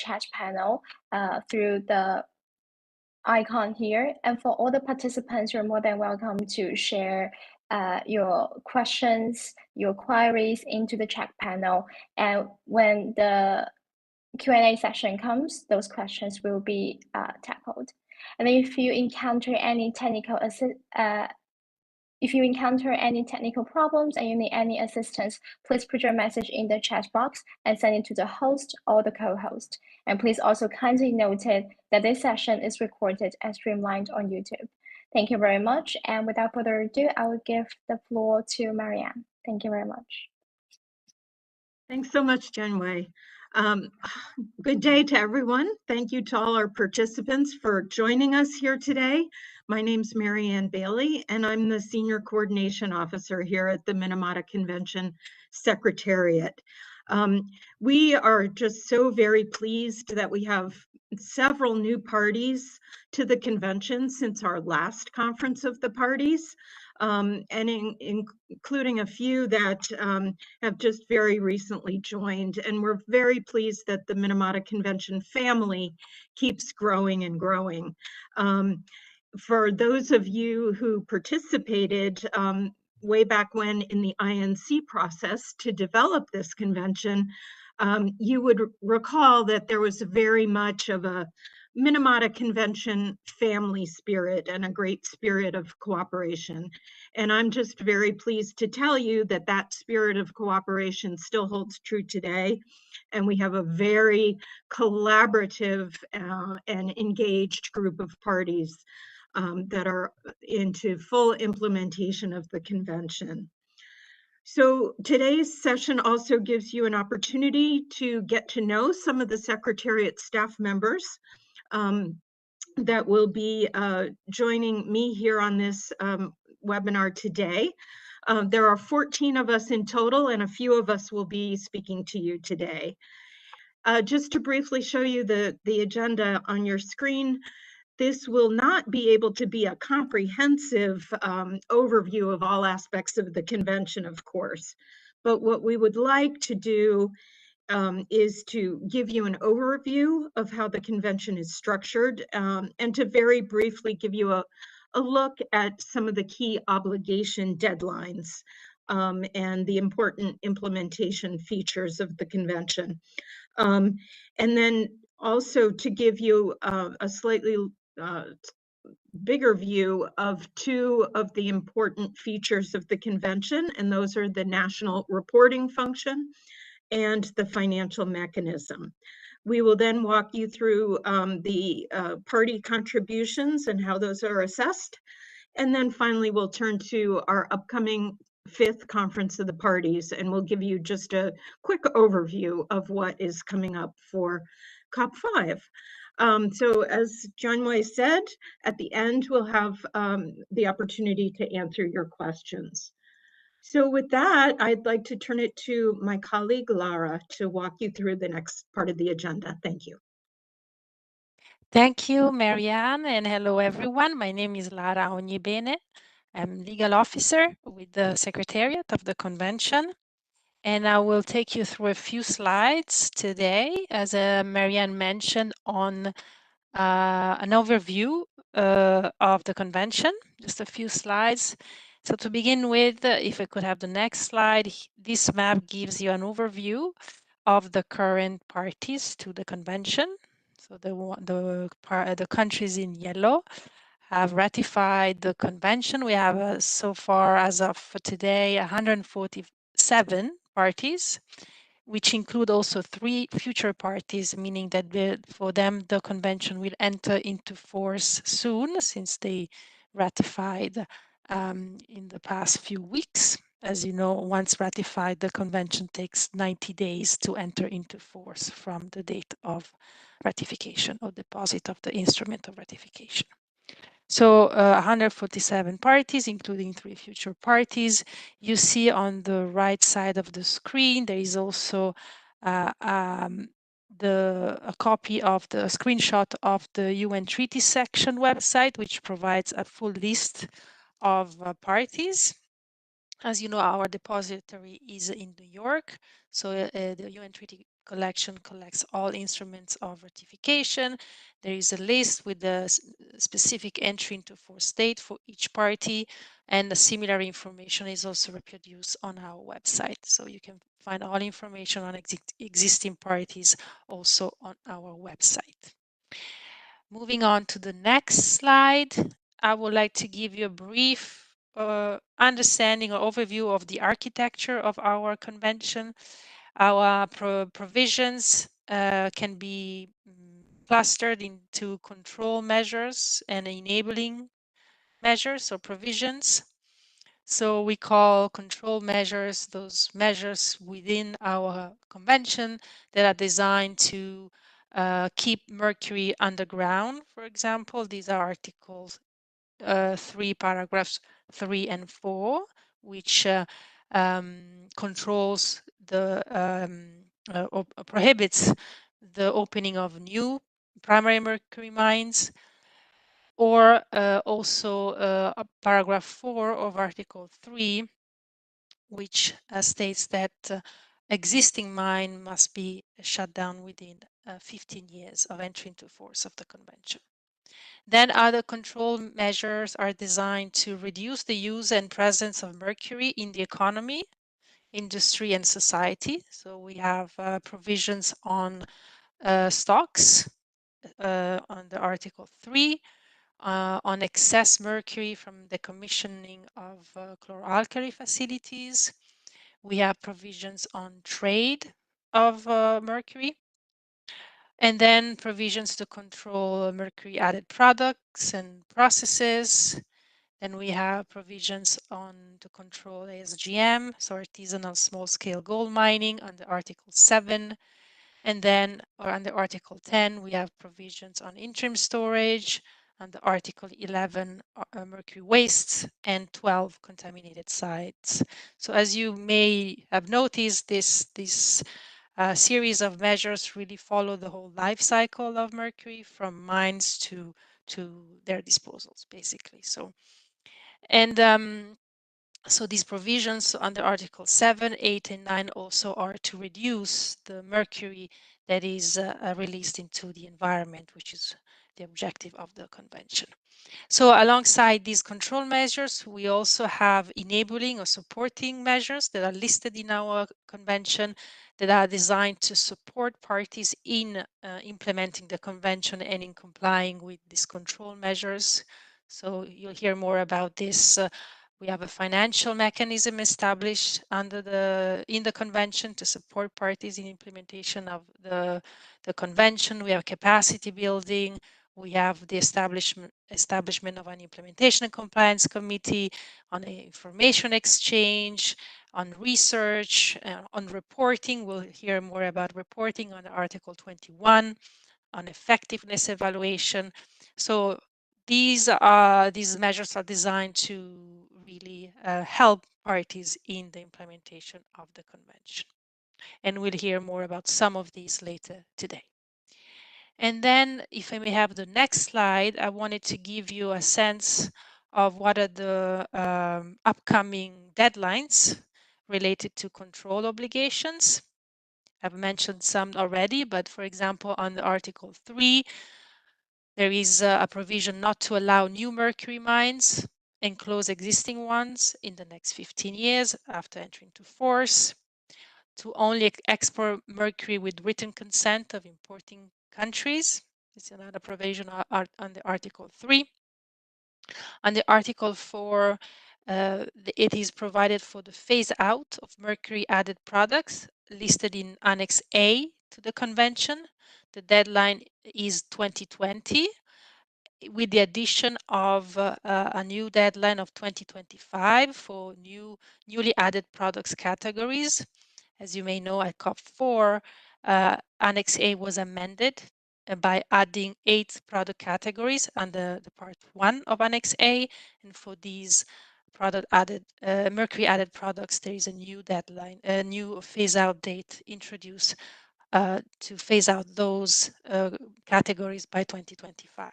chat panel through the icon here. And for all the participants, you're more than welcome to share your questions, your queries into the chat panel. And when the Q&A session comes, those questions will be tackled. And if you encounter any technical problems and you need any assistance, please put your message in the chat box and send it to the host or the co-host. And please also kindly note that this session is recorded and streamlined on YouTube. Thank you very much. And without further ado, I will give the floor to Marianne. Thank you very much. Thanks so much, Jianwei. Good day to everyone. Thank you to all our participants for joining us here today. My name's Marianne Bailey, and I'm the Senior Coordination Officer here at the Minamata Convention Secretariat. We are just so very pleased that we have several new parties to the convention since our last conference of the parties. And including a few that have just very recently joined. And we're very pleased that the Minamata Convention family keeps growing and growing. For those of you who participated way back when in the INC process to develop this convention, you would recall that there was very much of a Minamata Convention family spirit and a great spirit of cooperation. And I'm just very pleased to tell you that that spirit of cooperation still holds true today. And we have a very collaborative and engaged group of parties that are into full implementation of the convention. So today's session also gives you an opportunity to get to know some of the Secretariat staff members that will be joining me here on this webinar today. There are 14 of us in total, and a few of us will be speaking to you today. Just to briefly show you the agenda on your screen, this will not be able to be a comprehensive overview of all aspects of the convention, of course. But what we would like to do is to give you an overview of how the convention is structured and to very briefly give you a look at some of the key obligation deadlines and the important implementation features of the convention. And then also to give you a slightly bigger view of two of the important features of the convention, and those are the national reporting function and the financial mechanism. We will then walk you through the party contributions and how those are assessed. And then finally, we'll turn to our upcoming 5th Conference of the Parties, and we'll give you just a quick overview of what is coming up for COP-5. So as Jianwei said, at the end, we'll have the opportunity to answer your questions. So with that, I'd like to turn it to my colleague, Lara, to walk you through the next part of the agenda. Thank you. Thank you, Marianne, and hello, everyone. My name is Lara Ognibene. I'm legal officer with the Secretariat of the Convention, and I will take you through a few slides today, as Marianne mentioned, on an overview of the convention, just a few slides. So to begin with, if I could have the next slide, this map gives you an overview of the current parties to the convention. So the countries in yellow have ratified the convention. We have so far, as of today, 147 parties, which include also 3 future parties, meaning that for them the convention will enter into force soon, since they ratified in the past few weeks. As you know, once ratified, the convention takes 90 days to enter into force from the date of ratification or deposit of the instrument of ratification. So 147 parties, including 3 future parties. You see on the right side of the screen, there is also a copy of the screenshot of the UN Treaty Section website, which provides a full list of parties. As you know, our depository is in New York, so the UN Treaty collection collects all instruments of ratification. There is a list with the specific entry into force state for each party, and a similar information is also reproduced on our website. So you can find all information on existing parties also on our website. Moving on to the next slide, I would like to give you a brief understanding or overview of the architecture of our convention. Our provisions can be clustered into control measures and enabling measures or provisions. So we call control measures those measures within our convention that are designed to keep mercury underground. For example, these are articles 3, paragraphs 3 and 4, which controls the prohibits the opening of new primary mercury mines, or also paragraph 4 of article 3, which states that existing mine must be shut down within 15 years of entry into force of the convention. Then other control measures are designed to reduce the use and presence of mercury in the economy, industry, and society. So we have provisions on stocks under Article 3, on excess mercury from the commissioning of chloralkali facilities. We have provisions on trade of mercury, and then provisions to control mercury added products and processes. Then we have provisions on to control ASGM, so artisanal small scale gold mining under Article 7. And then under Article 10, we have provisions on interim storage, under Article 11, mercury wastes, and 12 contaminated sites. So as you may have noticed, this series of measures really follow the whole life cycle of mercury, from mines to their disposals, basically. So, and so these provisions under Article 7, 8, and 9 also are to reduce the mercury that is released into the environment, which is the objective of the convention. So alongside these control measures, we also have enabling or supporting measures that are listed in our convention that are designed to support parties in implementing the convention and in complying with these control measures. So you'll hear more about this. We have a financial mechanism established in the convention to support parties in implementation of the convention. We have capacity building. We have the establishment of an implementation and compliance committee, on information exchange, on research, on reporting. We'll hear more about reporting on Article 21, on effectiveness evaluation. So these measures are designed to really help parties in the implementation of the convention. And we'll hear more about some of these later today. And then, if I may have the next slide, I wanted to give you a sense of what are the upcoming deadlines related to control obligations. I've mentioned some already, but for example, on the Article 3, there is a provision not to allow new mercury mines and close existing ones in the next 15 years after entering into force, to only export mercury with written consent of importing countries. This is another provision under Article 3. Under Article 4, it is provided for the phase out of mercury added products listed in Annex A to the convention. The deadline is 2020, with the addition of a new deadline of 2025 for newly added products categories. As you may know, at COP-4, Annex A was amended by adding 8 product categories under the Part 1 of Annex A. And for these mercury added products, there is a new deadline, a new phase out date introduced to phase out those categories by 2025.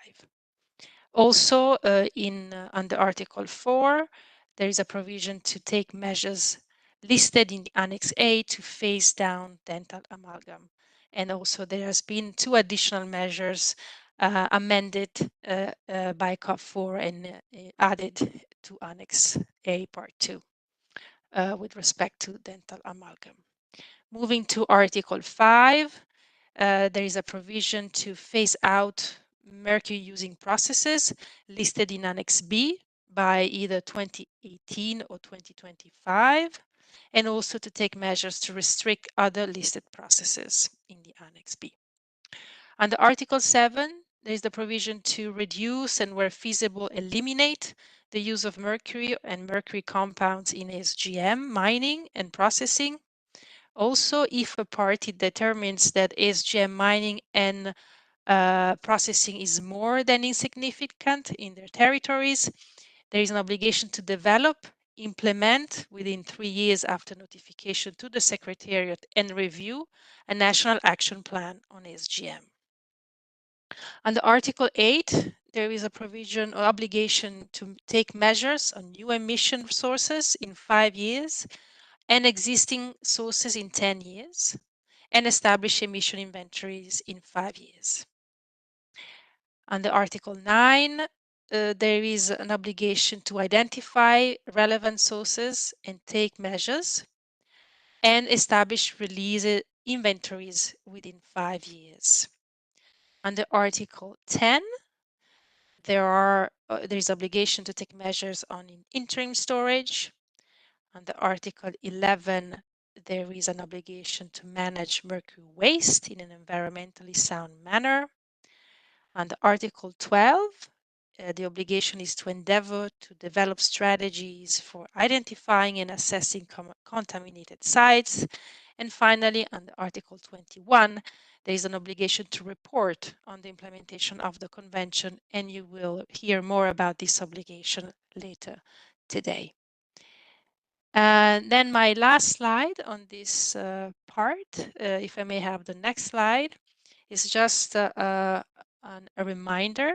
Also, under Article 4, there is a provision to take measures listed in the Annex A to phase down dental amalgam. And also there has been 2 additional measures amended by COP-4 and added to Annex A Part 2 with respect to dental amalgam. Moving to Article 5, there is a provision to phase out mercury using processes listed in Annex B by either 2018 or 2025, and also to take measures to restrict other listed processes in the Annex B. Under Article 7, there is the provision to reduce and, where feasible, eliminate the use of mercury and mercury compounds in SGM mining and processing. Also, if a party determines that SGM mining and processing is more than insignificant in their territories, there is an obligation to develop, implement within 3 years after notification to the Secretariat, and review a national action plan on SGM. Under Article 8, there is a provision or obligation to take measures on new emission sources in 5 years and existing sources in 10 years, and establish emission inventories in 5 years. Under Article 9, there is an obligation to identify relevant sources and take measures and establish release inventories within 5 years. Under Article 10, there is obligation to take measures on interim storage. Under Article 11, there is an obligation to manage mercury waste in an environmentally sound manner. Under Article 12, the obligation is to endeavor to develop strategies for identifying and assessing contaminated sites. And finally, under Article 21, there is an obligation to report on the implementation of the convention, and you will hear more about this obligation later today. And then my last slide on this part, if I may have the next slide, is just a reminder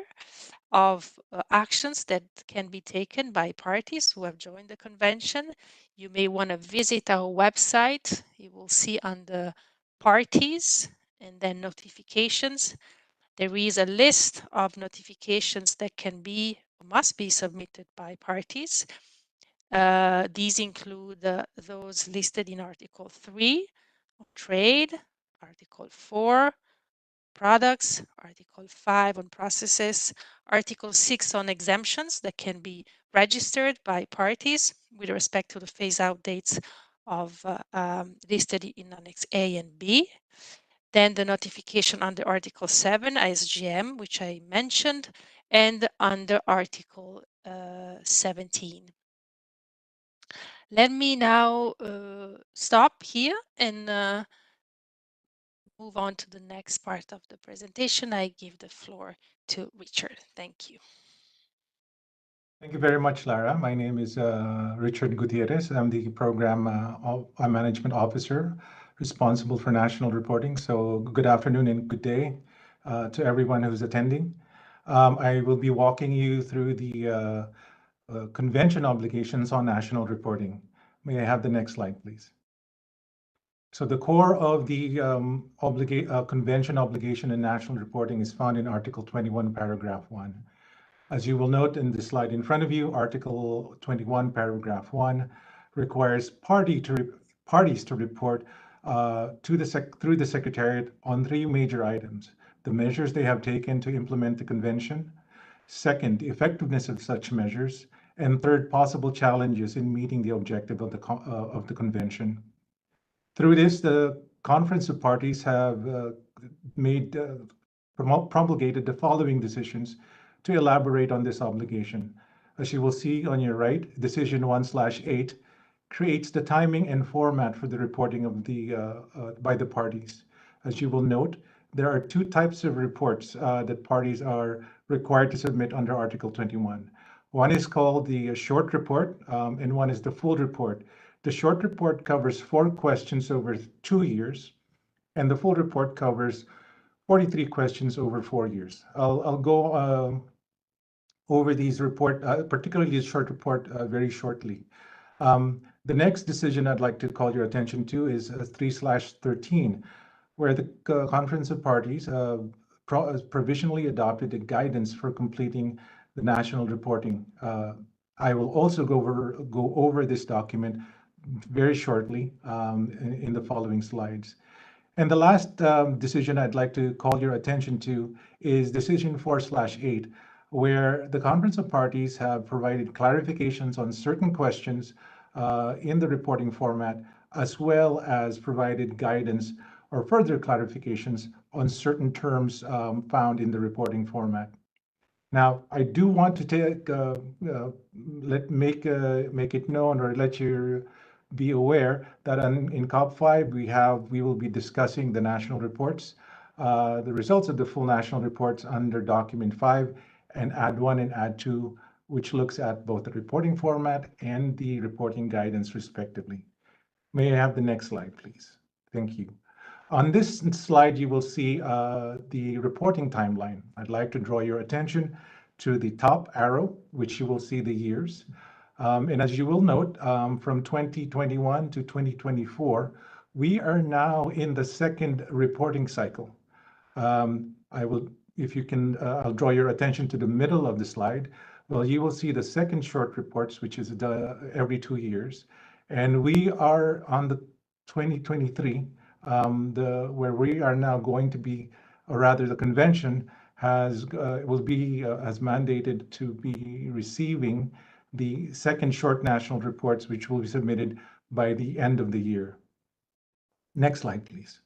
of actions that can be taken by parties who have joined the convention. You may want to visit our website. You will see under parties and then notifications. There is a list of notifications that can be, must be submitted by parties. These include those listed in Article 3 on trade, Article 4 products, Article 5 on processes, Article 6 on exemptions that can be registered by parties with respect to the phase-out dates of listed in Annex A and B. Then the notification under Article 7, ISGM, which I mentioned, and under Article 17. Let me now stop here and move on to the next part of the presentation. I give the floor to Richard. Thank you. Thank you very much, Lara. My name is Richard Gutierrez. I'm the Program Management Officer responsible for national reporting. So good afternoon and good day to everyone who's attending. I will be walking you through the convention obligations on national reporting. May I have the next slide, please? So the core of the convention obligation in national reporting is found in Article 21, paragraph 1. As you will note in the slide in front of you, Article 21, paragraph 1 requires parties to report through the Secretariat on 3 major items: the measures they have taken to implement the convention, second, the effectiveness of such measures, and third, possible challenges in meeting the objective of the convention. Through this, the Conference of Parties have promulgated the following decisions to elaborate on this obligation. As you will see on your right, Decision 1/8 creates the timing and format for the reporting of by the parties. As you will note, there are 2 types of reports that parties are required to submit under Article 21. One is called the short report, and one is the full report. The short report covers 4 questions over 2 years, and the full report covers 43 questions over 4 years. I'll go over these particularly the short report, very shortly. The next decision I'd like to call your attention to is 3/13, where the Conference of Parties provisionally adopted a guidance for completing the national reporting. I will also go over this document very shortly in the following slides. And the last decision I'd like to call your attention to is decision 4/8, where the Conference of Parties have provided clarifications on certain questions in the reporting format, as well as provided guidance or further clarifications on certain terms found in the reporting format. Now, I do want to make it known or let you be aware that in COP-5 we will be discussing the national reports, the results of the full national reports under document 5 and add 1 and add 2, which looks at both the reporting format and the reporting guidance respectively. May I have the next slide, please? Thank you. On this slide, you will see the reporting timeline. I'd like to draw your attention to the top arrow, which you will see the years. And as you will note, from 2021 to 2024, we are now in the second reporting cycle. If you can, I'll draw your attention to the middle of the slide. Well, you will see the second short reports, which is every 2 years. And we are on the 2023, where we are now going to be, or rather the convention has mandated to be receiving the second short national reports, which will be submitted by the end of the year. Next slide, please.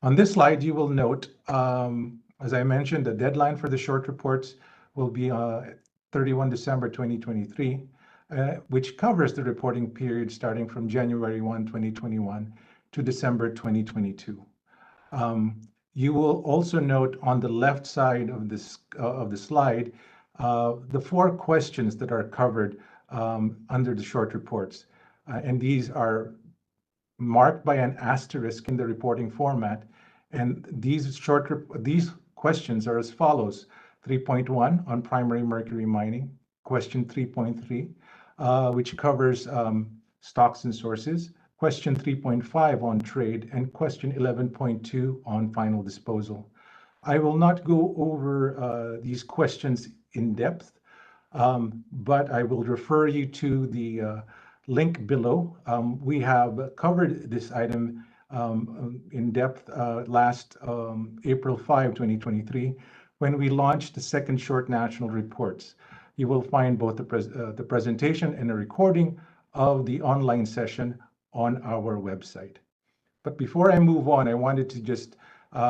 On this slide, you will note, as I mentioned, the deadline for the short reports will be 31 December 2023, which covers the reporting period starting from January 1, 2021 to December 2022. You will also note on the left side of the slide the 4 questions that are covered under the short reports, and these are marked by an asterisk in the reporting format. And these questions are as follows: 3.1 on primary mercury mining, question 3.3, which covers stocks and sources, question 3.5 on trade, and question 11.2 on final disposal. I will not go over these questions in depth, but I will refer you to the link below. We have covered this item in depth last April 5, 2023, when we launched the second short national reports. You will find both the presentation and a recording of the online session on our website. But before I move on, I wanted to just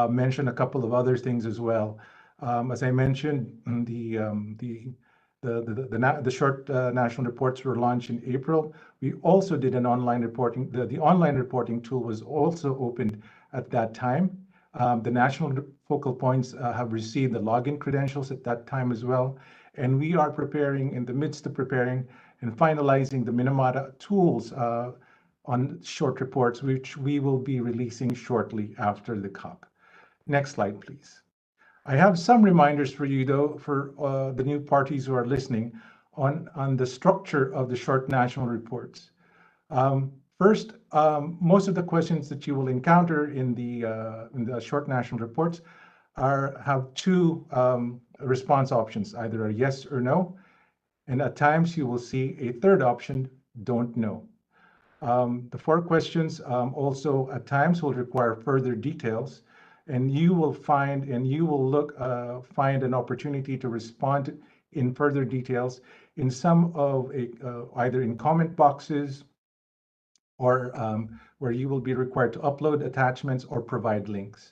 mention a couple of other things as well. As I mentioned, the short national reports were launched in April. We also did an online reporting. The online reporting tool was also opened at that time. The national focal points have received the login credentials at that time as well. And we are preparing, in the midst of preparing and finalizing the Minamata tools on short reports, which we will be releasing shortly after the COP. Next slide, please. I have some reminders for you, though, for the new parties who are listening on the structure of the short national reports. First, most of the questions that you will encounter in the short national reports have 2 response options, either a yes or no. And at times you will see a third option, don't know. The 4 questions also at times will require further details, and you will find an opportunity to respond in further details in some of either in comment boxes or where you will be required to upload attachments or provide links.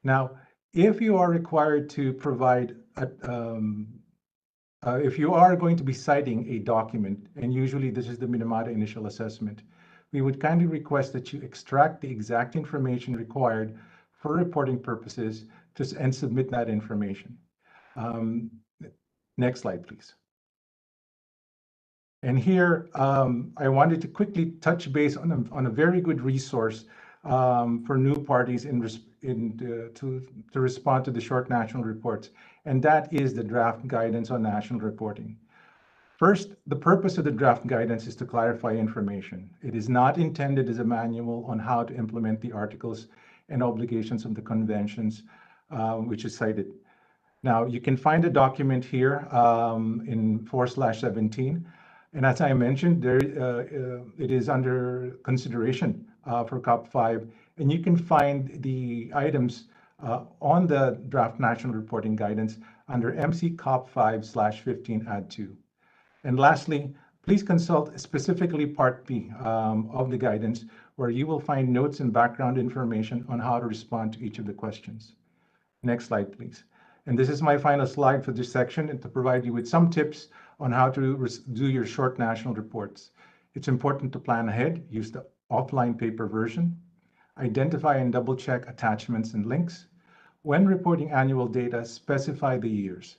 Now, if you are required to provide if you are going to be citing a document, and usually this is the Minamata initial assessment, we would kindly request that you extract the exact information required for reporting purposes and submit that information. Next slide, please. And here, I wanted to quickly touch base on a very good resource for new parties to respond to the short national reports, and that is the draft guidance on national reporting. First, the purpose of the draft guidance is to clarify information. It is not intended as a manual on how to implement the articles and obligations of the conventions, which is cited. Now, you can find a document here in 4/17. And as I mentioned, it is under consideration for COP-5. And you can find the items on the draft national reporting guidance under MC COP-5/15 Add 2. And lastly, please consult specifically Part B of the guidance, where you will find notes and background information on how to respond to each of the questions. Next slide, please. And this is my final slide for this section, and to provide you with some tips on how to do your short national reports. It's important to plan ahead, use the offline paper version, identify and double check attachments and links. When reporting annual data, specify the years.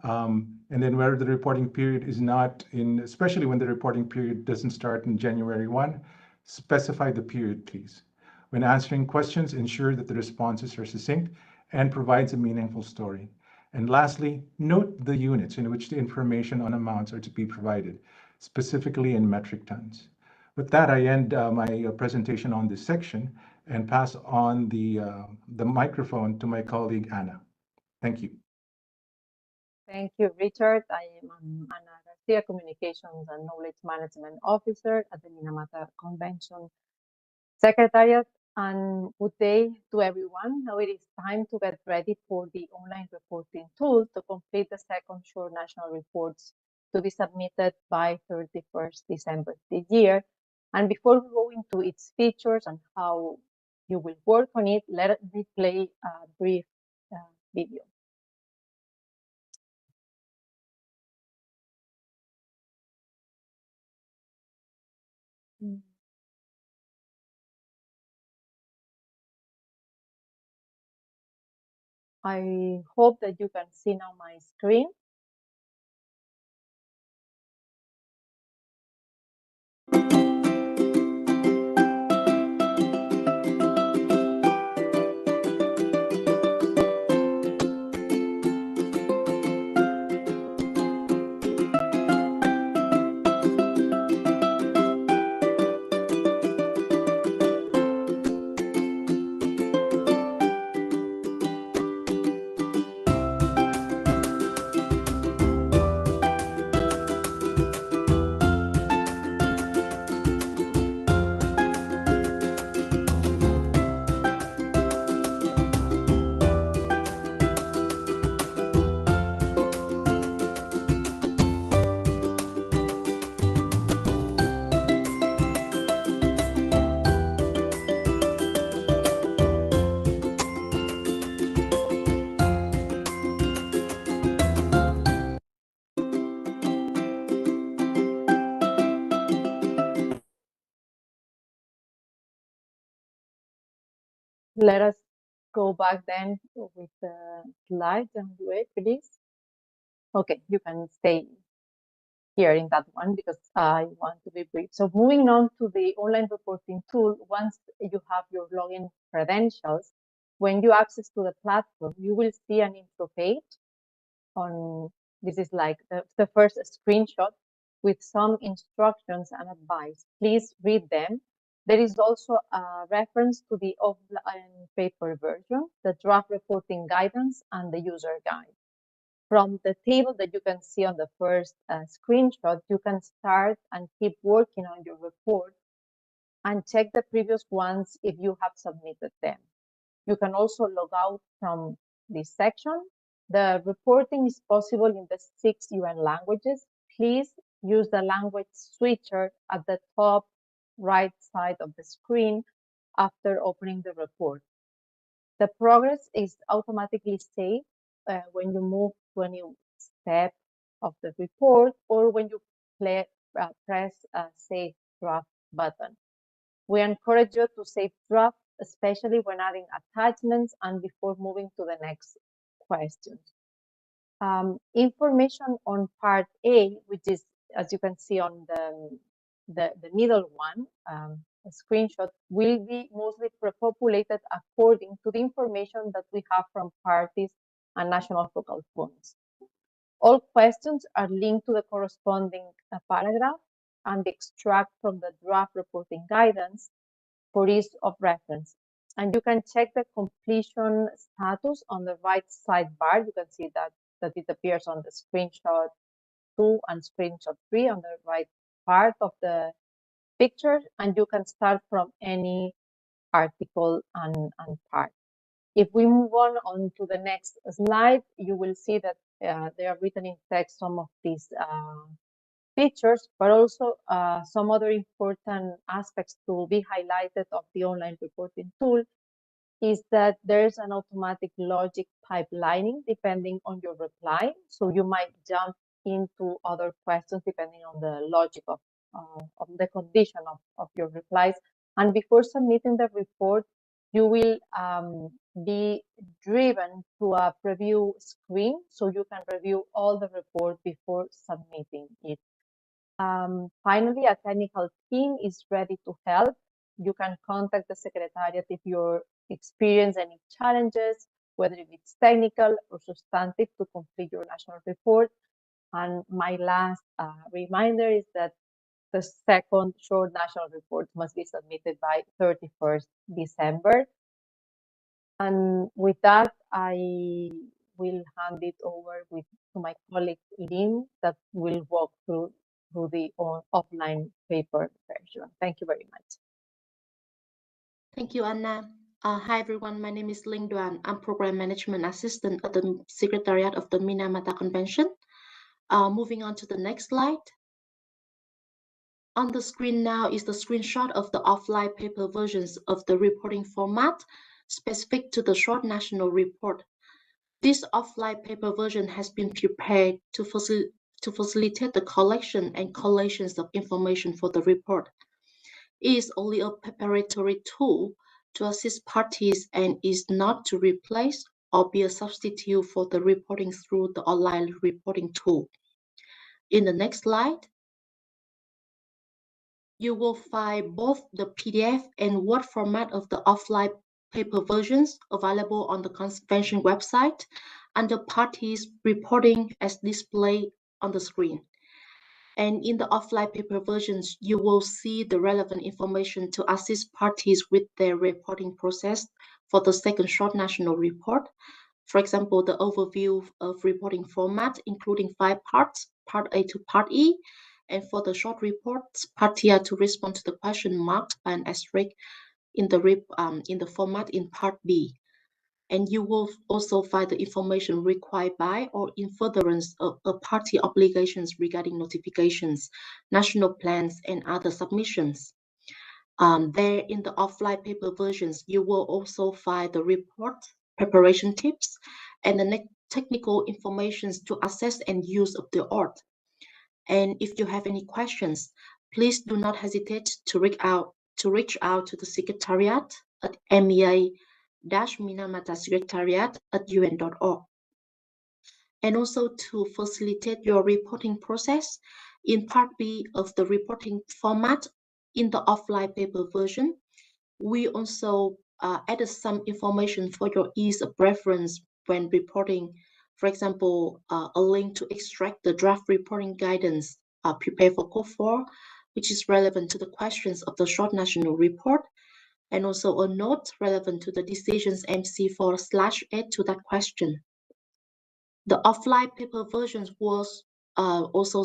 And then where the reporting period is not in, especially when the reporting period doesn't start in January 1, specify the period, please. When answering questions, ensure that the responses are succinct and provides a meaningful story. And lastly, note the units in which the information on amounts are to be provided, specifically in metric tons. With that, I end my presentation on this section and pass on the microphone to my colleague, Anna. Thank you. Thank you, Richard. I am Ana Garcia, Communications and Knowledge Management Officer at the Minamata Convention Secretariat. And good day to everyone. Now it is time to get ready for the online reporting tool to complete the second short national reports to be submitted by 31st December this year. And before we go into its features and how you will work on it, let me play a brief video. I hope that you can see now my screen. Let us go back then with the slides and wait, please. Okay, you can stay here in that one because I want to be brief. So moving on to the online reporting tool, once you have your login credentials, when you access to the platform, you will see an intro page on, this is like the first screenshot with some instructions and advice. Please read them. There is also a reference to the offline paper version, the draft reporting guidance, and the user guide. From the table that you can see on the first screenshot, you can start and keep working on your report and check the previous ones if you have submitted them. You can also log out from this section. The reporting is possible in the 6 UN languages. Please use the language switcher at the top right side of the screen after opening the report. The progress is automatically saved when you move to a new step of the report or when you press a Save Draft button. We encourage you to save draft, especially when adding attachments and before moving to the next questions. Information on part A, which is, as you can see on the middle one, a screenshot, will be mostly populated according to the information that we have from parties and national focal points. All questions are linked to the corresponding paragraph and the extract from the draft reporting guidance for ease of reference. And you can check the completion status on the right sidebar. You can see that it appears on the screenshot 2 and screenshot 3 on the right part of the picture, and you can start from any article and part. If we move on to the next slide, you will see that they are written in text, some of these features, but also some other important aspects to be highlighted of the online reporting tool is that there's an automatic logic pipelining depending on your reply. So you might jump into other questions depending on the logic of the condition of your replies. And before submitting the report, you will be driven to a preview screen so you can review all the report before submitting it. Finally, a technical team is ready to help. You can contact the Secretariat if you experience any challenges, whether it's technical or substantive, to complete your national report. And my last reminder is that the second short national report must be submitted by 31st December. And with that, I will hand it over to my colleague Lynn that will walk through the offline paper version. Thank you very much. Thank you, Anna. Hi, everyone. My name is Ling Duan. I'm Program Management Assistant at the Secretariat of the Minamata Convention. Moving on to the next slide. On the screen now is the screenshot of the offline paper versions of the reporting format specific to the short national report. This offline paper version has been prepared to facilitate the collection and collations of information for the report. It is only a preparatory tool to assist parties and is not to replace or be a substitute for the reporting through the online reporting tool. In the next slide, you will find both the PDF and Word format of the offline paper versions available on the convention website under parties reporting as displayed on the screen. And in the offline paper versions, you will see the relevant information to assist parties with their reporting process for the second short national report. For example, the overview of reporting format, including 5 parts, Part A to Part E, and for the short reports, Part T to respond to the question marked by an asterisk in the format in Part B. And you will also find the information required by or in furtherance of a party obligations regarding notifications, national plans, and other submissions. There in the offline paper versions, you will also find the report preparation tips and the technical information to assess and use of the ORT. And if you have any questions, please do not hesitate to reach out to the Secretariat at MEA-Minamata-Secretariat@un.org. And also to facilitate your reporting process, in Part B of the reporting format in the offline paper version, we also added some information for your ease of reference when reporting. For example, a link to extract the draft reporting guidance prepared for COP-5, which is relevant to the questions of the short national report, and also a note relevant to the decisions MC4/8 to that question. The offline paper versions was also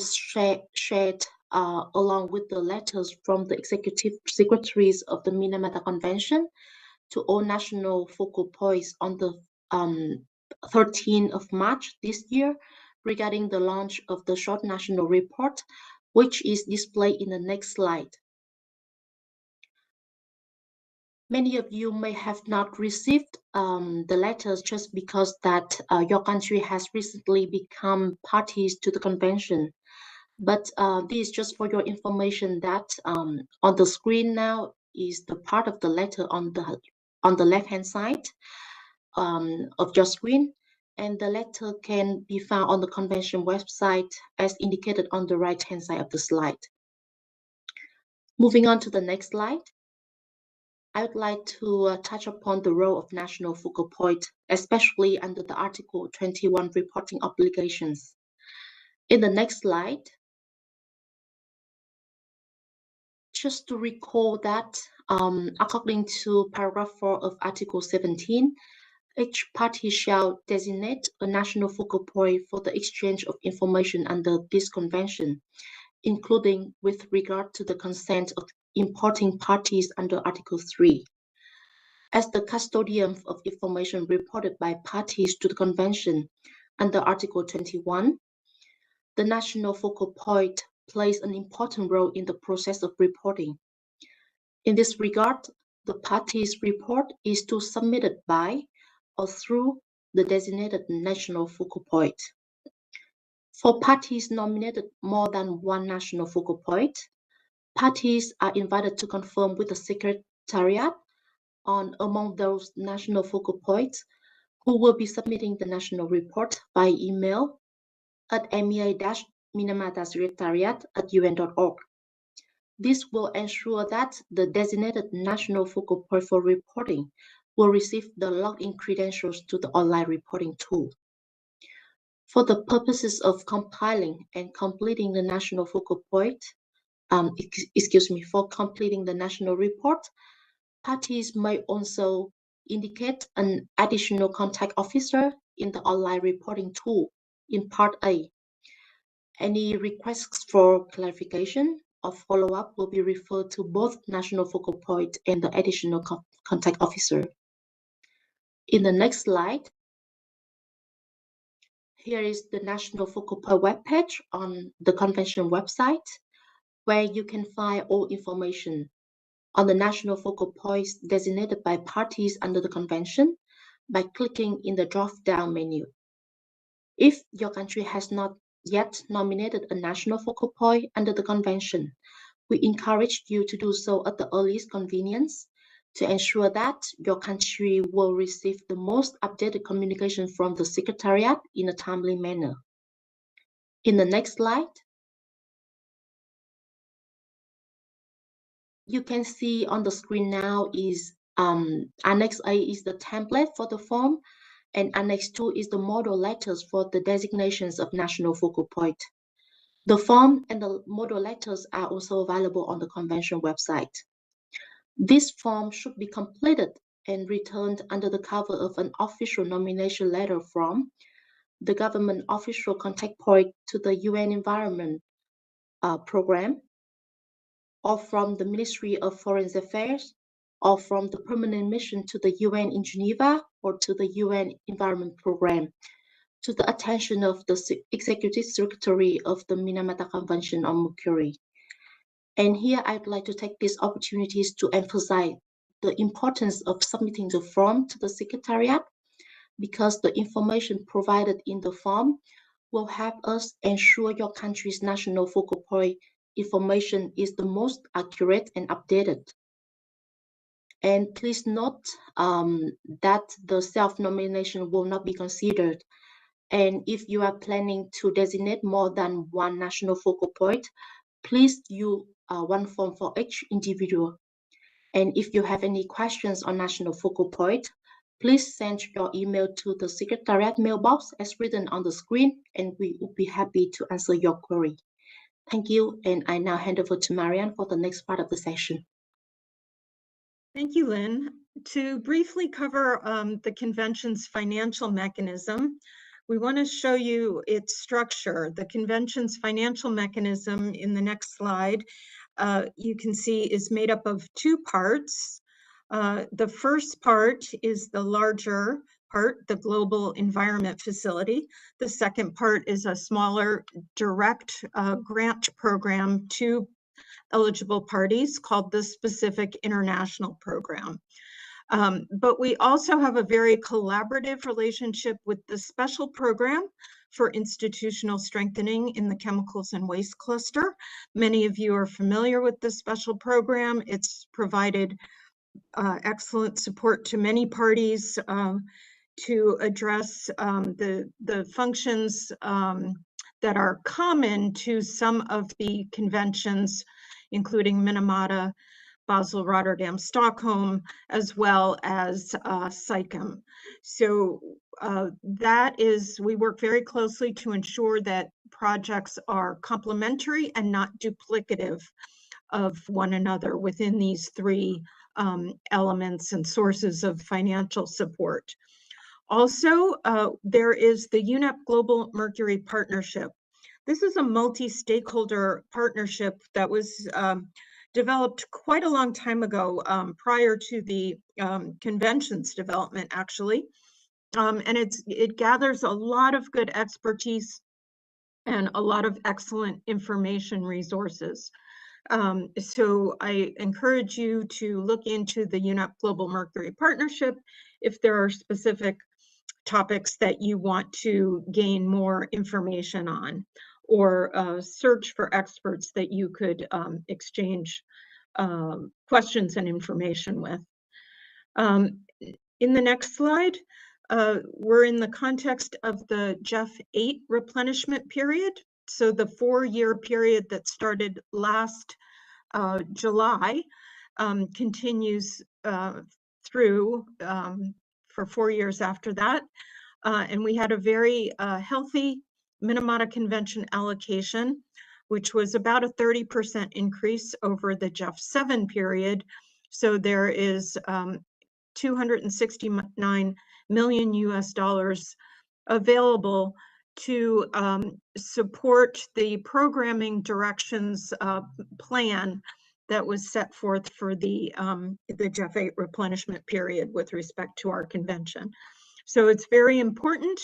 shared along with the letters from the executive secretaries of the Minamata Convention to all national focal points on the 13th of March this year regarding the launch of the short national report, which is displayed in the next slide. Many of you may have not received the letters just because that your country has recently become parties to the convention. But this is just for your information that on the screen now is the part of the letter on the left-hand side of your screen, and the letter can be found on the convention website as indicated on the right-hand side of the slide. Moving on to the next slide. I would like to touch upon the role of national focal point, especially under the Article 21 reporting obligations. In the next slide, just to recall that according to paragraph 4 of Article 17, each party shall designate a national focal point for the exchange of information under this convention, including with regard to the consent of importing parties under Article 3. As the custodian of information reported by parties to the convention under Article 21, the national focal point plays an important role in the process of reporting. In this regard, the party's report is to submitted by or through the designated national focal point. For parties nominated more than one national focal point, parties are invited to confirm with the Secretariat on among those national focal points who will be submitting the national report by email at mea-minamata-secretariat@un.org. This will ensure that the designated national focal point for reporting will receive the login credentials to the online reporting tool. For the purposes of compiling and completing the national focal point, for completing the national report, parties may also indicate an additional contact officer in the online reporting tool in Part A. Any requests for clarification or follow-up will be referred to both national focal point and the additional contact officer. In the next slide, here is the national focal point webpage on the convention website, where you can find all information on the national focal points designated by parties under the convention by clicking in the drop-down menu. If your country has not yet nominated a national focal point under the convention, we encourage you to do so at the earliest convenience to ensure that your country will receive the most updated communication from the Secretariat in a timely manner. In the next slide, you can see on the screen now is Annex A is the template for the form, and Annex 2 is the model letters for the designations of national focal point. The form and the model letters are also available on the convention website. This form should be completed and returned under the cover of an official nomination letter from the government official contact point to the UN Environment Program, or from the Ministry of Foreign Affairs, or from the permanent mission to the UN in Geneva or to the UN Environment Program, to the attention of the Executive Secretary of the Minamata Convention on Mercury. And here I'd like to take these opportunities to emphasize the importance of submitting the form to the Secretariat, because the information provided in the form will help us ensure your country's national focal point information is the most accurate and updated. And please note that the self-nomination will not be considered. And if you are planning to designate more than one national focal point, please use one form for each individual. And if you have any questions on national focal point, please send your email to the Secretariat mailbox as written on the screen, and we will be happy to answer your query. Thank you, and I now hand over to Marianne for the next part of the session. Thank you, Lynn. To briefly cover the convention's financial mechanism, we want to show you its structure. The convention's financial mechanism in the next slide, you can see is made up of two parts. The first part is the larger part, the Global Environment Facility. The second part is a smaller direct grant program to eligible parties called the Specific International Program. But we also have a very collaborative relationship with the Special Program for Institutional Strengthening in the Chemicals and Waste Cluster. Many of you are familiar with the Special Program. It's provided excellent support to many parties to address the functions that are common to some of the conventions, including Minamata, Basel, Rotterdam, Stockholm, as well as CICM. So that is, we work very closely to ensure that projects are complementary and not duplicative of one another within these three elements and sources of financial support. Also, there is the UNEP Global Mercury Partnership. This is a multi-stakeholder partnership that was developed quite a long time ago, prior to the convention's development, actually. And it gathers a lot of good expertise and a lot of excellent information resources. So I encourage you to look into the UNEP Global Mercury Partnership if there are specific topics that you want to gain more information on, or search for experts that you could exchange questions and information with. In the next slide, we're in the context of the GEF-8 replenishment period. So the 4-year period that started last July continues through for 4 years after that. And we had a very healthy Minamata Convention allocation, which was about a 30% increase over the GEF-7 period. So there is $269 million US available to support the programming directions plan that was set forth for the GEF-8 replenishment period with respect to our convention. So it's very important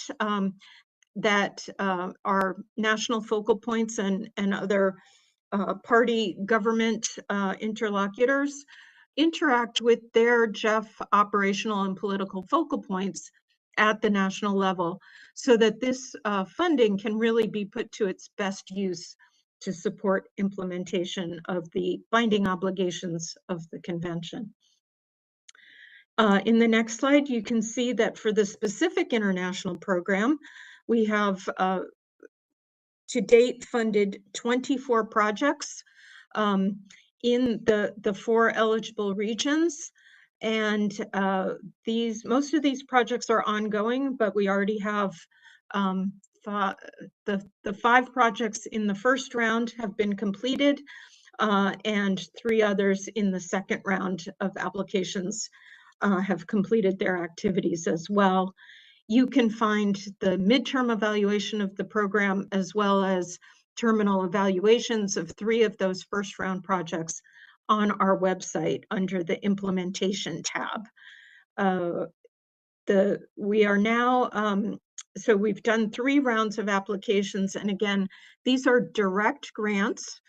that our national focal points and other party government interlocutors interact with their GEF operational and political focal points at the national level, so that this funding can really be put to its best use to support implementation of the binding obligations of the convention. In the next slide, you can see that for the specific international program, we have to date funded 24 projects in the 4 eligible regions. And most of these projects are ongoing, but we already have the 5 projects in the first round have been completed, and 3 others in the second round of applications have completed their activities as well. You can find the midterm evaluation of the program, as well as terminal evaluations of 3 of those first round projects on our website under the implementation tab. We are now, so we've done 3 rounds of applications. And again, these are direct grants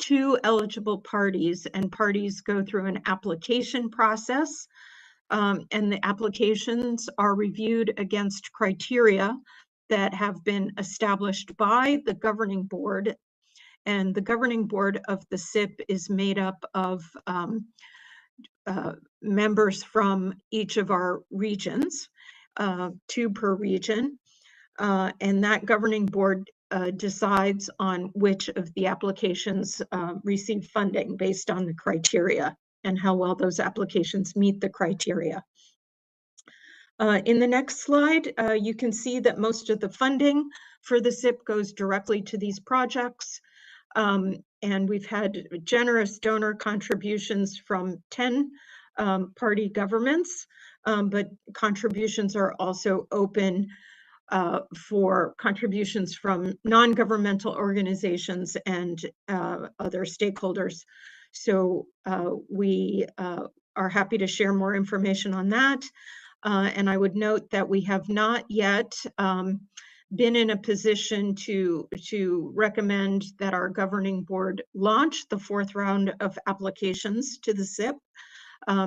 to eligible parties, and parties go through an application process. And the applications are reviewed against criteria that have been established by the governing board. And the governing board of the SIP is made up of members from each of our regions, 2 per region. And that governing board decides on which of the applications receive funding based on the criteria and how well those applications meet the criteria. In the next slide, you can see that most of the funding for the SIP goes directly to these projects. And we've had generous donor contributions from 10 party governments, but contributions are also open for contributions from non-governmental organizations and other stakeholders. So we are happy to share more information on that. And I would note that we have not yet been in a position to recommend that our governing board launch the 4th round of applications to the SIP,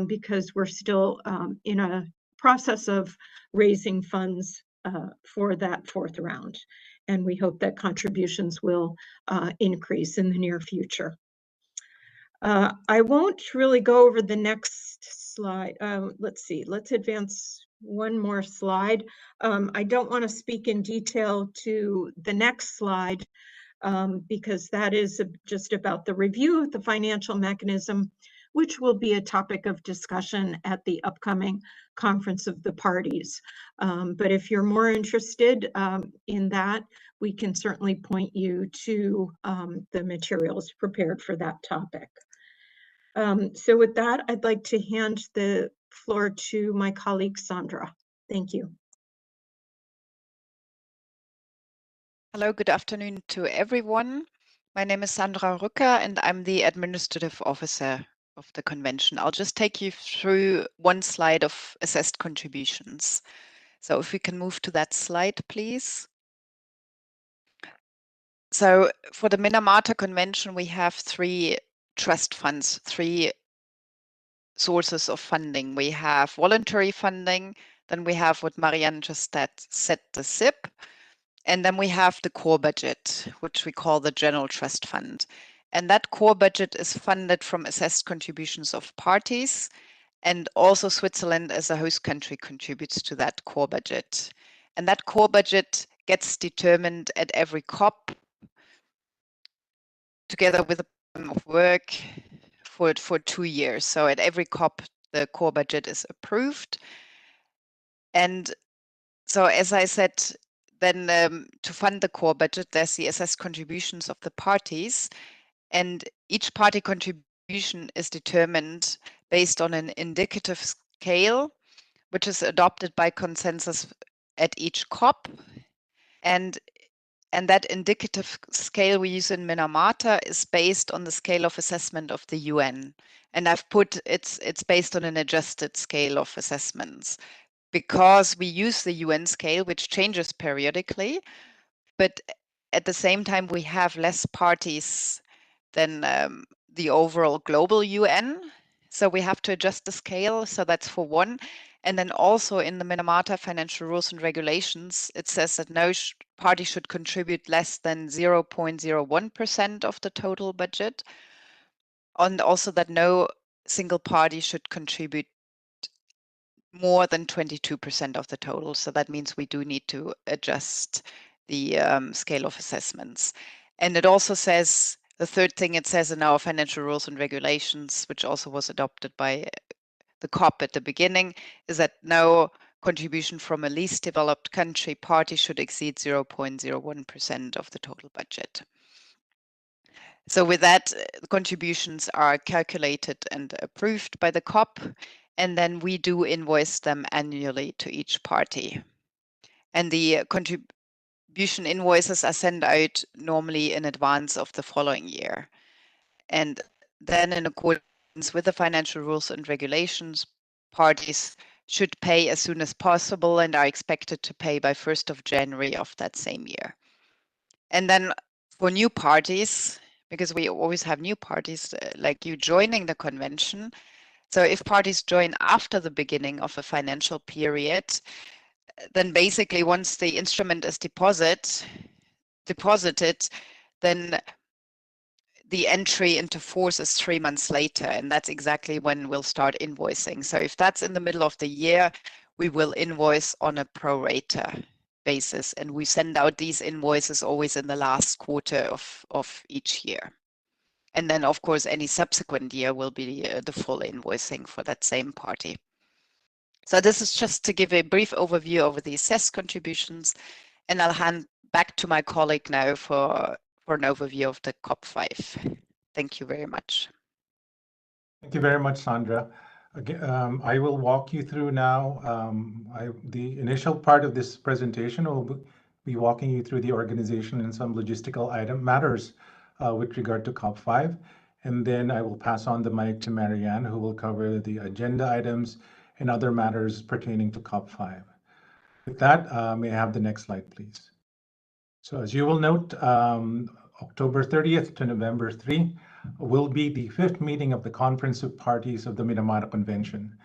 because we're still in a process of raising funds for that 4th round. And we hope that contributions will increase in the near future. I won't really go over the next slide. Let's see, let's advance one more slide. I don't want to speak in detail to the next slide because that is just about the review of the financial mechanism, which will be a topic of discussion at the upcoming Conference of the Parties. But if you're more interested in that, we can certainly point you to the materials prepared for that topic. So with that, I'd like to hand the floor to my colleague, Sandra. Thank you. Hello, good afternoon to everyone. My name is Sandra Rücker and I'm the Administrative Officer of the convention. I'll just take you through one slide of assessed contributions. So if we can move to that slide, please. So for the Minamata Convention, we have three trust funds, three sources of funding. We have voluntary funding, then we have what Marianne just said, the SIP, and then we have the core budget, which we call the General Trust Fund. And that core budget is funded from assessed contributions of parties, and also Switzerland as a host country contributes to that core budget. And that core budget gets determined at every COP together with a program of work for 2 years. So at every COP, the core budget is approved. And so as I said, then to fund the core budget, there's the assessed contributions of the parties, and each party contribution is determined based on an indicative scale, which is adopted by consensus at each COP. And that indicative scale we use in Minamata is based on the scale of assessment of the UN. And I've put it's based on an adjusted scale of assessments, because we use the UN scale, which changes periodically, but at the same time, we have less parties than the overall global UN. So we have to adjust the scale. So that's for one. And then also in the Minamata financial rules and regulations, it says that no party should contribute less than 0.01% of the total budget. And also that no single party should contribute more than 22% of the total. So that means we do need to adjust the scale of assessments. And it also says, the third thing it says in our financial rules and regulations, which also was adopted by the COP at the beginning, is that no contribution from a least developed country party should exceed 0.01% of the total budget. So with that, contributions are calculated and approved by the COP, and then we do invoice them annually to each party. And the contribution invoices are sent out normally in advance of the following year. And then in accordance with the financial rules and regulations, parties should pay as soon as possible and are expected to pay by 1st of January of that same year. And then for new parties, because we always have new parties like you joining the convention. So if parties join after the beginning of a financial period, then basically once the instrument is deposited, then the entry into force is 3 months later, and that's exactly when we'll start invoicing. So if that's in the middle of the year, we will invoice on a pro rata basis, and we send out these invoices always in the last quarter of each year. And then, of course, any subsequent year will be the full invoicing for that same party. So this is just to give a brief overview over the assessed contributions, and I'll hand back to my colleague now for an overview of the COP-5. Thank you very much. Thank you very much, Sandra. Again, I will walk you through now. The initial part of this presentation will be walking you through the organization and some logistical matters with regard to COP-5. And then I will pass on the mic to Marianne, who will cover the agenda items and other matters pertaining to COP-5. With that, may I have the next slide, please? So as you will note, October 30th to November 3 will be the 5th meeting of the Conference of Parties of the Minamata Convention.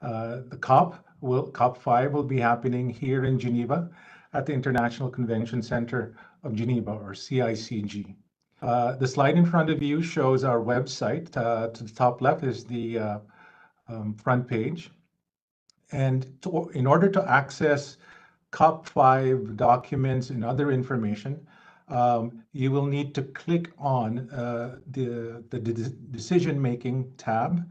The COP-5 will be happening here in Geneva at the International Convention Center of Geneva, or CICG. The slide in front of you shows our website. To the top left is the front page. And in order to access COP-5 documents and other information, you will need to click on the decision-making tab.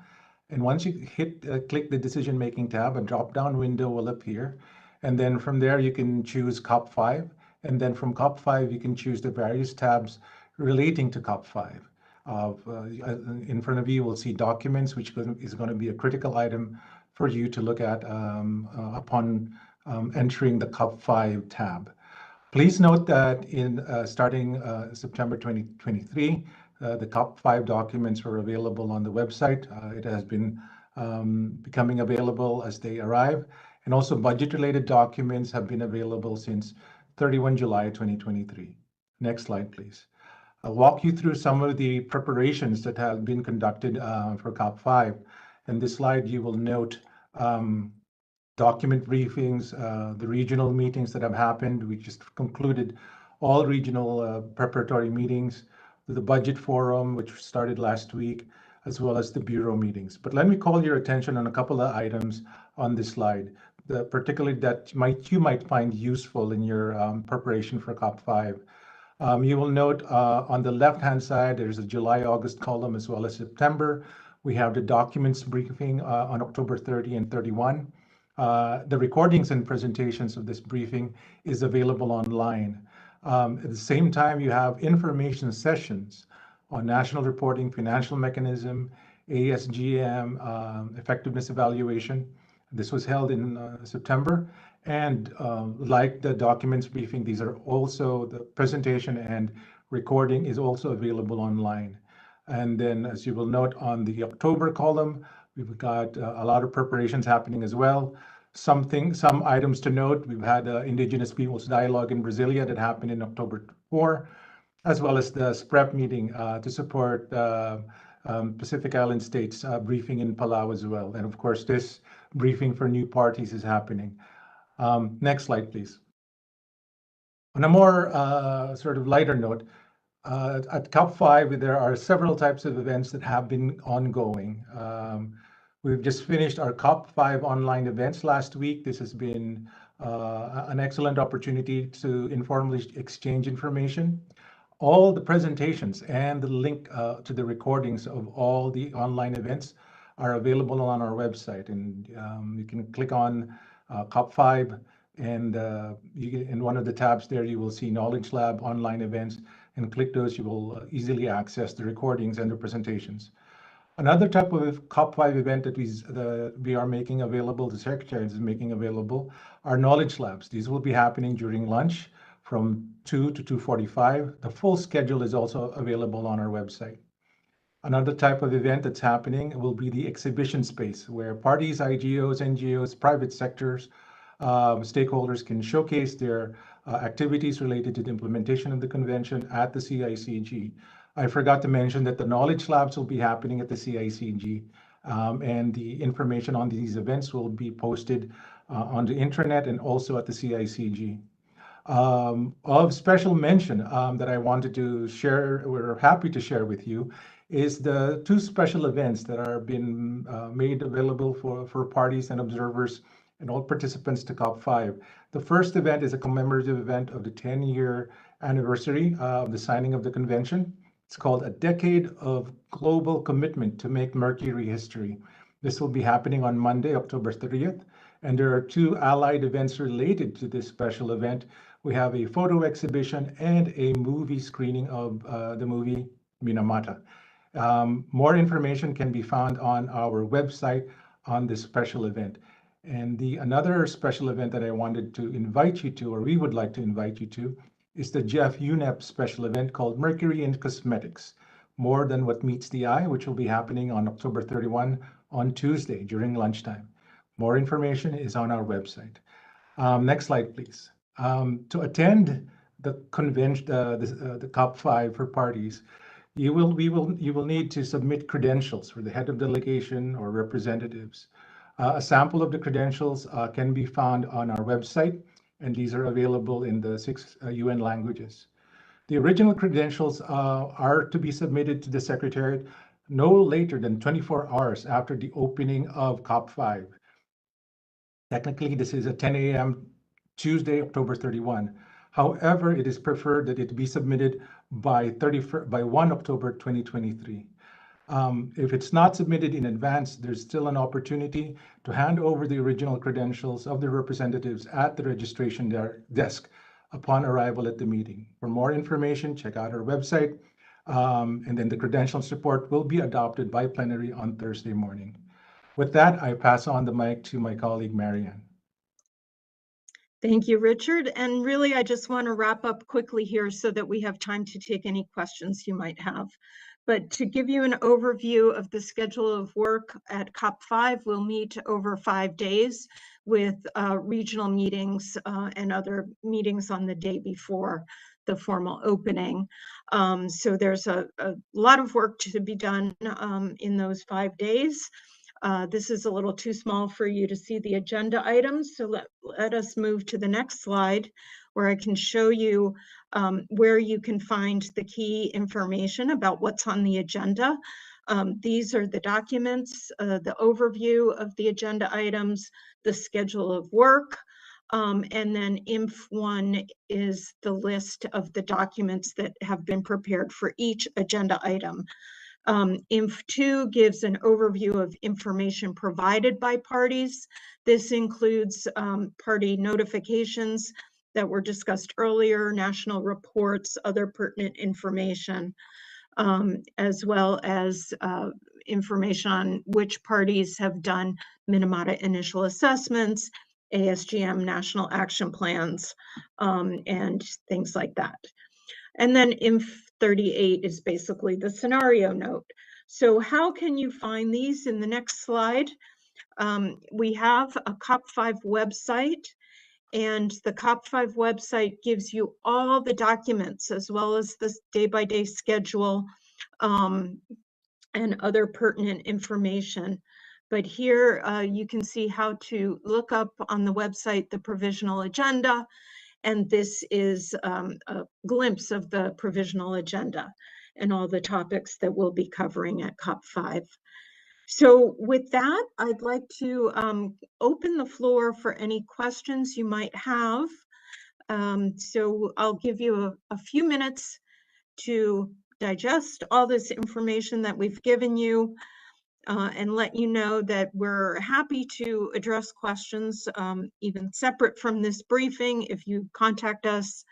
And once you click the decision-making tab, a drop-down window will appear. And then from there, you can choose COP-5. And then from COP-5, you can choose the various tabs relating to COP-5. In front of you, we'll see documents, which is going to be a critical item for you to look at upon entering the COP-5 tab. Please note that starting September 2023, the COP-5 documents are available on the website. It has been becoming available as they arrive. And also budget-related documents have been available since 31 July 2023. Next slide, please. I'll walk you through some of the preparations that have been conducted for COP-5. In this slide, you will note document briefings, the regional meetings that have happened. We just concluded all regional preparatory meetings, the budget forum, which started last week, as well as the bureau meetings. But let me call your attention on a couple of items on this slide, particularly that you might find useful in your preparation for COP-5. You will note on the left-hand side, there's a July-August column as well as September. We have the documents briefing on October 30 and 31. The recordings and presentations of this briefing is available online. At the same time, you have information sessions on national reporting, financial mechanism, ASGM, effectiveness evaluation. This was held in September. And like the documents briefing, these are also, the presentation and recording is also available online. And then, as you will note on the October column, we've got a lot of preparations happening as well. Some items to note, we've had Indigenous Peoples Dialogue in Brasilia that happened in October 4, as well as the SPREP meeting to support Pacific Island states briefing in Palau as well. And of course, this briefing for new parties is happening. Next slide, please. On a more sort of lighter note, at COP-5, there are several types of events that have been ongoing. We've just finished our COP-5 online events last week. This has been an excellent opportunity to informally exchange information. All the presentations and the link to the recordings of all the online events are available on our website. And you can click on COP-5, and in one of the tabs there, you will see Knowledge Lab online events, and click those, you will easily access the recordings and the presentations. Another type of COP-5 event that we are making available, the Secretary is making available, are Knowledge Labs. These will be happening during lunch from 2 to 2:45. The full schedule is also available on our website. Another type of event that's happening will be the exhibition space, where parties, IGOs, NGOs, private sectors, stakeholders can showcase their activities related to the implementation of the convention at the CICG. I forgot to mention that the Knowledge Labs will be happening at the CICG, and the information on these events will be posted on the intranet and also at the CICG. Of special mention that I wanted to share, we're happy to share with you, is the two special events that are being made available for parties and observers and all participants to COP-5. The first event is a commemorative event of the 10-year anniversary of the signing of the convention. It's called A Decade of Global Commitment to Make Mercury History. This will be happening on Monday, October 30th. And there are two allied events related to this special event. We have a photo exhibition and a movie screening of the movie Minamata. More information can be found on our website on this special event. And another special event that I wanted to invite you to, or we would like to invite you to, is the Jeff UNEP special event called Mercury in Cosmetics, More Than What Meets the Eye, which will be happening on October 31 on Tuesday during lunchtime. More information is on our website. Next slide, please. To attend the convention, the COP-5 for parties, you will need to submit credentials for the head of delegation or representatives. A sample of the credentials can be found on our website, and these are available in the 6 UN languages. The original credentials are to be submitted to the Secretariat no later than 24 hours after the opening of COP-5. Technically, this is at 10 a.m. Tuesday, October 31. However, it is preferred that it be submitted by 1 October 2023. If it's not submitted in advance, there's still an opportunity to hand over the original credentials of the representatives at the registration desk upon arrival at the meeting. For more information, check out our website, and then the credentials report will be adopted by plenary on Thursday morning. With that, I pass on the mic to my colleague, Marianne. Thank you, Richard. And really, I just want to wrap up quickly here so that we have time to take any questions you might have. But to give you an overview of the schedule of work at COP-5, we'll meet over 5 days with regional meetings and other meetings on the day before the formal opening. So there's a lot of work to be done in those 5 days. This is a little too small for you to see the agenda items, so let us move to the next slide where I can show you where you can find the key information about what's on the agenda. These are the documents, the overview of the agenda items, the schedule of work, and then INF1 is the list of the documents that have been prepared for each agenda item. INF2 gives an overview of information provided by parties. This includes party notifications that were discussed earlier, national reports, other pertinent information, as well as information on which parties have done Minamata initial assessments, ASGM national action plans, and things like that. And then INF38 is basically the scenario note. So how can you find these in the next slide? We have a COP-5 website, and the COP-5 website gives you all the documents as well as the day-by-day schedule and other pertinent information. But here you can see how to look up on the website the provisional agenda, and this is a glimpse of the provisional agenda and all the topics that we'll be covering at COP-5. So with that, I'd like to open the floor for any questions you might have. So I'll give you a few minutes to digest all this information that we've given you. And let you know that we're happy to address questions even separate from this briefing if you contact us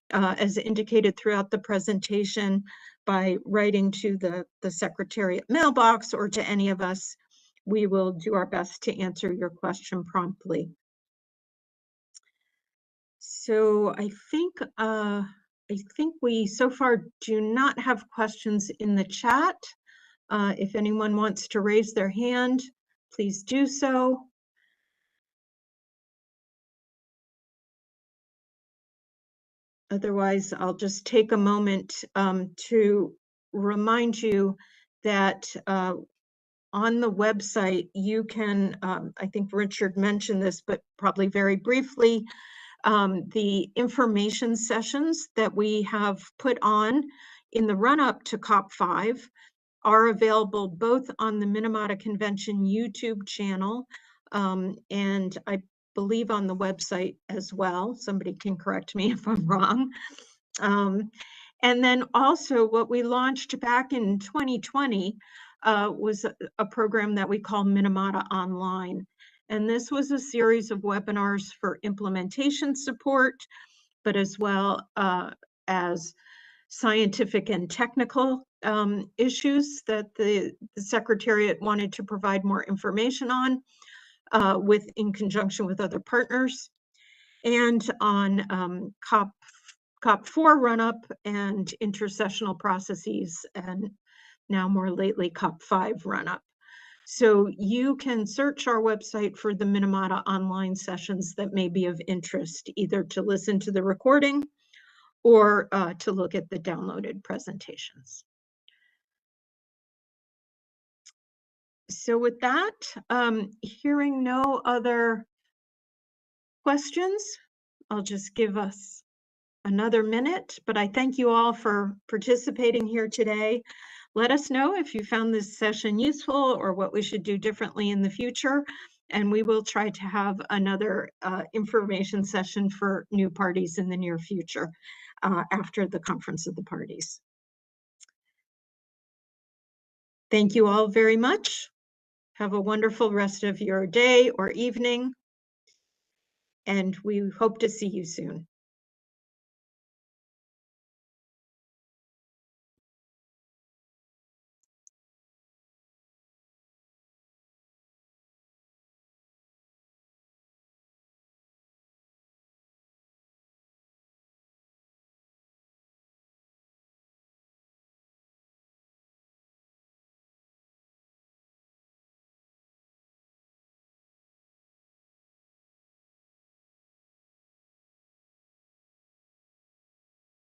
as indicated throughout the presentation by writing to the Secretariat mailbox or to any of us. We will do our best to answer your question promptly. So I think we so far do not have questions in the chat. If anyone wants to raise their hand, please do so. Otherwise, I'll just take a moment to remind you that on the website, you can, I think Richard mentioned this, but probably very briefly, the information sessions that we have put on in the run-up to COP-5 are available both on the Minamata Convention YouTube channel and I believe on the website as well. Somebody can correct me if I'm wrong. And then also what we launched back in 2020 was a program that we call Minamata Online. And this was a series of webinars for implementation support, but as well as scientific and technical issues that the Secretariat wanted to provide more information on in conjunction with other partners, and on COP4 run-up and intersessional processes, and now more lately COP5 run-up. So you can search our website for the Minamata online sessions that may be of interest, either to listen to the recording or to look at the downloaded presentations. So with that, hearing no other questions, I'll just give us another minute, but I thank you all for participating here today. Let us know if you found this session useful or what we should do differently in the future. and we will try to have another information session for new parties in the near future after the Conference of the Parties. Thank you all very much. Have a wonderful rest of your day or evening, and we hope to see you soon.